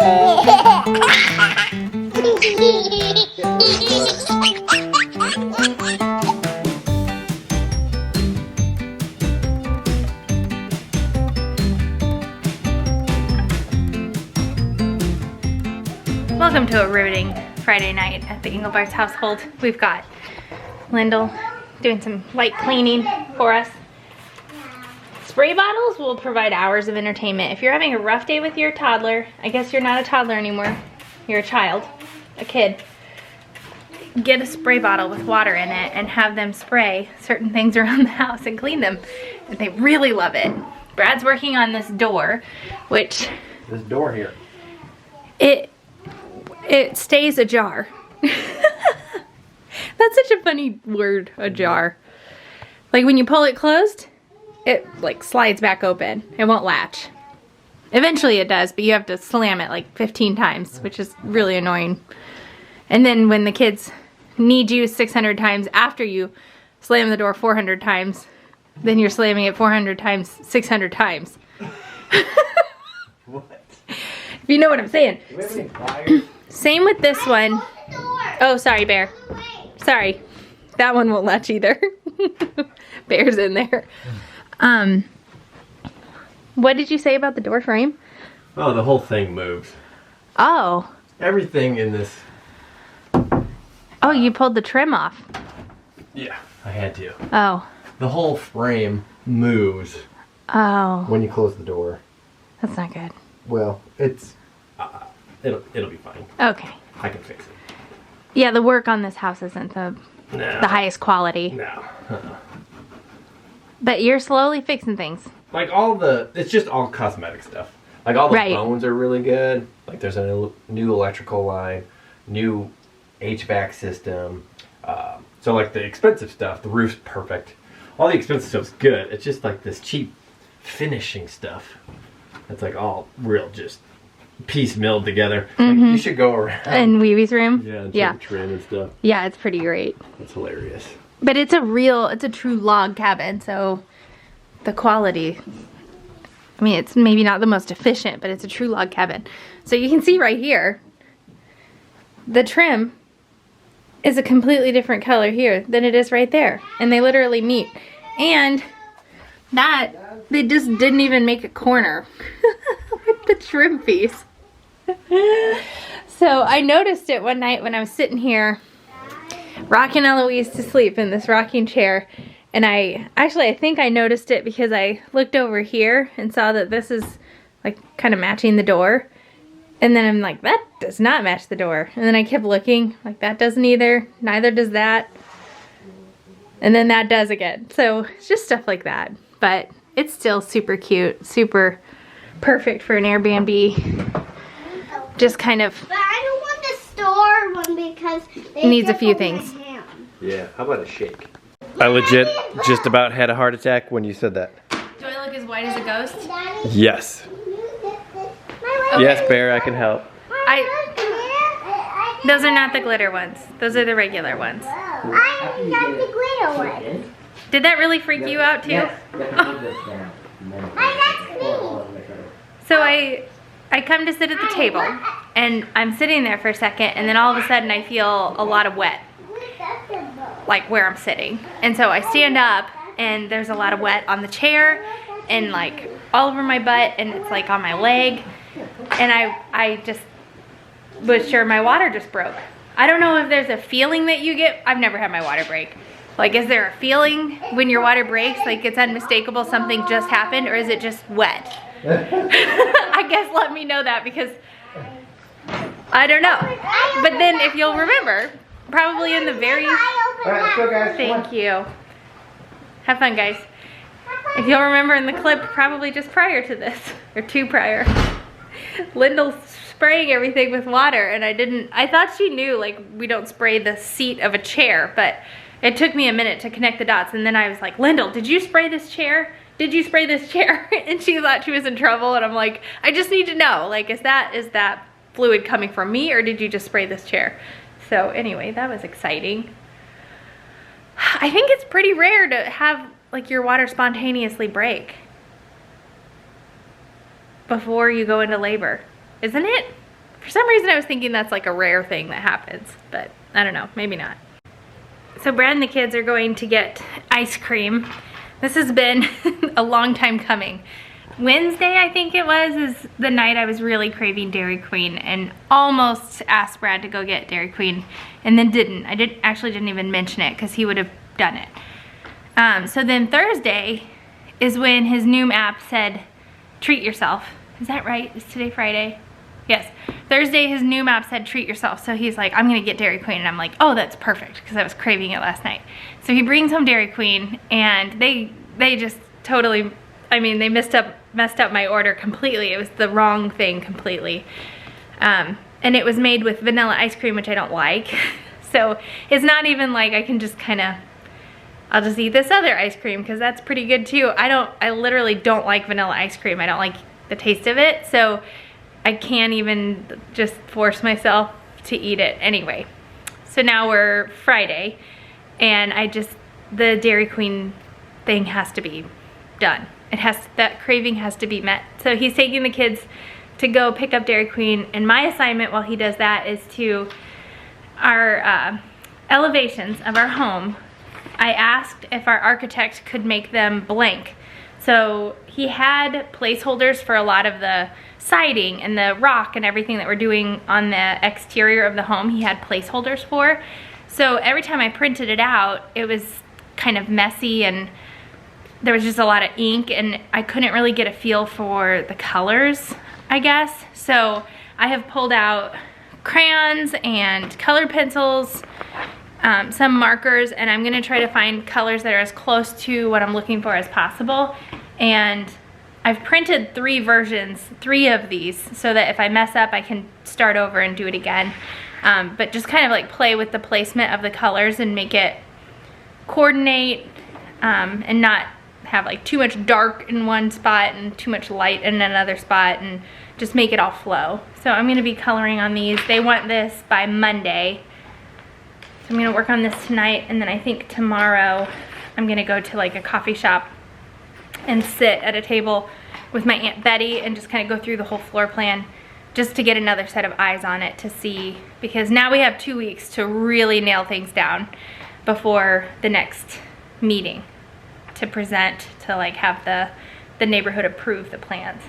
Welcome to a riveting Friday night at the Engelbart's household. We've got Lyndle doing some light cleaning for us. Spray bottles will provide hours of entertainment. If you're having a rough day with your toddler, I guess you're not a toddler anymore, you're a child, a kid, get a spray bottle with water in it and have them spray certain things around the house and clean them. And they really love it. Brad's working on this door, which... This door here. It stays ajar. That's such a funny word, ajar. Like when you pull it closed, it like slides back open. It won't latch. Eventually it does, but you have to slam it like 15 times, which is really annoying. And then when the kids need you 600 times after you slam the door 400 times, then you're slamming it 400 times, 600 times. What? If you know what I'm saying. Do we have any pliers? Same with this one. Oh, sorry, Bear. Sorry. That one won't latch either. Bear's in there. What did you say about the door frame? Oh, the whole thing moves. Oh. Everything in this. Oh, you pulled the trim off. Yeah, I had to. Oh. The whole frame moves Oh. when you close the door. That's not good. Well, it's it'll be fine. Okay. I can fix it. Yeah, the work on this house isn't the highest quality. No. But you're slowly fixing things. Like it's just all cosmetic stuff. Like all the bones are really good. Like there's a new electrical line, new HVAC system. So like the expensive stuff, the roof's perfect. All the expensive stuff's good. It's just like this cheap finishing stuff. It's like all real just piece milled together. Mm-hmm. Like you should go around. In Weevy's room? Yeah, and yeah. the trim and stuff. Yeah, it's pretty great. It's hilarious. But it's a true log cabin, so the quality, I mean, it's maybe not the most efficient, but it's a true log cabin. So you can see right here, the trim is a completely different color here than it is right there. And they literally meet. And they just didn't even make a corner with the trim piece. So I noticed it one night when I was sitting here rocking Eloise to sleep in this rocking chair, and I think I noticed it because I looked over here and saw that this is like kind of matching the door, and then I'm like, that does not match the door, and then I kept looking like that doesn't either, neither does that, and then that does again. So it's just stuff like that, but it's still super cute, super perfect for an Airbnb. Just kind of. But I don't want the store one because it needs a few things. Yeah, how about a shake? I legit just about had a heart attack when you said that. Do I look as white as a ghost? Yes. Okay. Yes, Bear, I can help. Those are not the glitter ones. Those are the regular ones. I got the glitter one. Did that really freak you out too? Yes. That's me. So I come to sit at the table, and I'm sitting there for a second, and then all of a sudden I feel a lot of wet, like where I'm sitting. And so I stand up, and there's a lot of wet on the chair, and like all over my butt, and it's like on my leg. And I just was sure my water just broke. I don't know if there's a feeling that you get. I've never had my water break. Like, is there a feeling when your water breaks, like it's unmistakable something just happened, or is it just wet? I guess let me know that, because I don't know. But then if you'll remember, probably in the very... Alright, let's go, guys. Thank you. Have fun, guys. If you'll remember in the clip, probably just prior to this, or two prior, Lyndle's spraying everything with water, and I thought she knew, like, we don't spray the seat of a chair, but it took me a minute to connect the dots, and then I was like, Lyndle, did you spray this chair? Did you spray this chair? And she thought she was in trouble, and I'm like, I just need to know, like, is that fluid coming from me, or did you just spray this chair? So anyway, that was exciting. I think it's pretty rare to have like your water spontaneously break before you go into labor, isn't it? For some reason I was thinking that's like a rare thing that happens, but I don't know, maybe not. So Brad and the kids are going to get ice cream. This has been a long time coming. Wednesday, I think it was, is the night I was really craving Dairy Queen and almost asked Brad to go get Dairy Queen and then didn't. I actually didn't even mention it because he would have done it. So then Thursday is when his Noom app said, treat yourself. Is that right? Is today Friday? Yes. Thursday, his Noom app said, treat yourself. So he's like, I'm gonna get Dairy Queen. And I'm like, oh, that's perfect, because I was craving it last night. So he brings home Dairy Queen, and they just totally, I mean, they messed up my order completely. It was the wrong thing completely. And it was made with vanilla ice cream, which I don't like. So it's not even like I can just kind of, I'll just eat this other ice cream because that's pretty good too. I literally don't like vanilla ice cream. I don't like the taste of it. So I can't even just force myself to eat it anyway. So now we're Friday, and the Dairy Queen thing has to be done. That craving has to be met. So he's taking the kids to go pick up Dairy Queen, and my assignment while he does that is to our elevations of our home. I asked if our architect could make them blank. So he had placeholders for a lot of the siding and the rock and everything that we're doing on the exterior of the home. He had placeholders for. So every time I printed it out, it was kind of messy and there was just a lot of ink, and I couldn't really get a feel for the colors, I guess. So I have pulled out crayons and colored pencils, some markers, and I'm gonna try to find colors that are as close to what I'm looking for as possible. And I've printed 3 of these, so that if I mess up, I can start over and do it again. But just kind of like play with the placement of the colors and make it coordinate, and not have like too much dark in one spot and too much light in another spot, and just make it all flow. So I'm gonna be coloring on these. They want this by Monday. So I'm gonna work on this tonight, and then I think tomorrow I'm gonna go to like a coffee shop and sit at a table with my Aunt Betty and just kind of go through the whole floor plan just to get another set of eyes on it to see, because now we have 2 weeks to really nail things down before the next meeting to present, to like have the neighborhood approve the plans.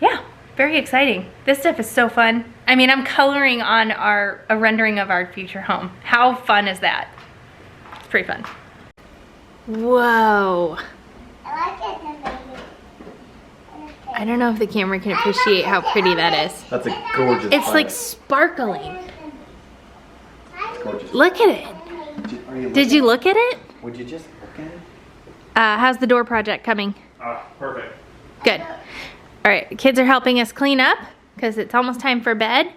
Yeah, very exciting. This stuff is so fun. I mean, I'm coloring on a rendering of our future home. How fun is that? It's pretty fun. Whoa. I like it, baby. I don't know if the camera can appreciate how pretty that is. That's a gorgeous It's plant. like sparkling. It's gorgeous. Look at it. Did you look at it? Would you just look at it? How's the door project coming? Perfect. Good. All right, kids are helping us clean up because it's almost time for bed.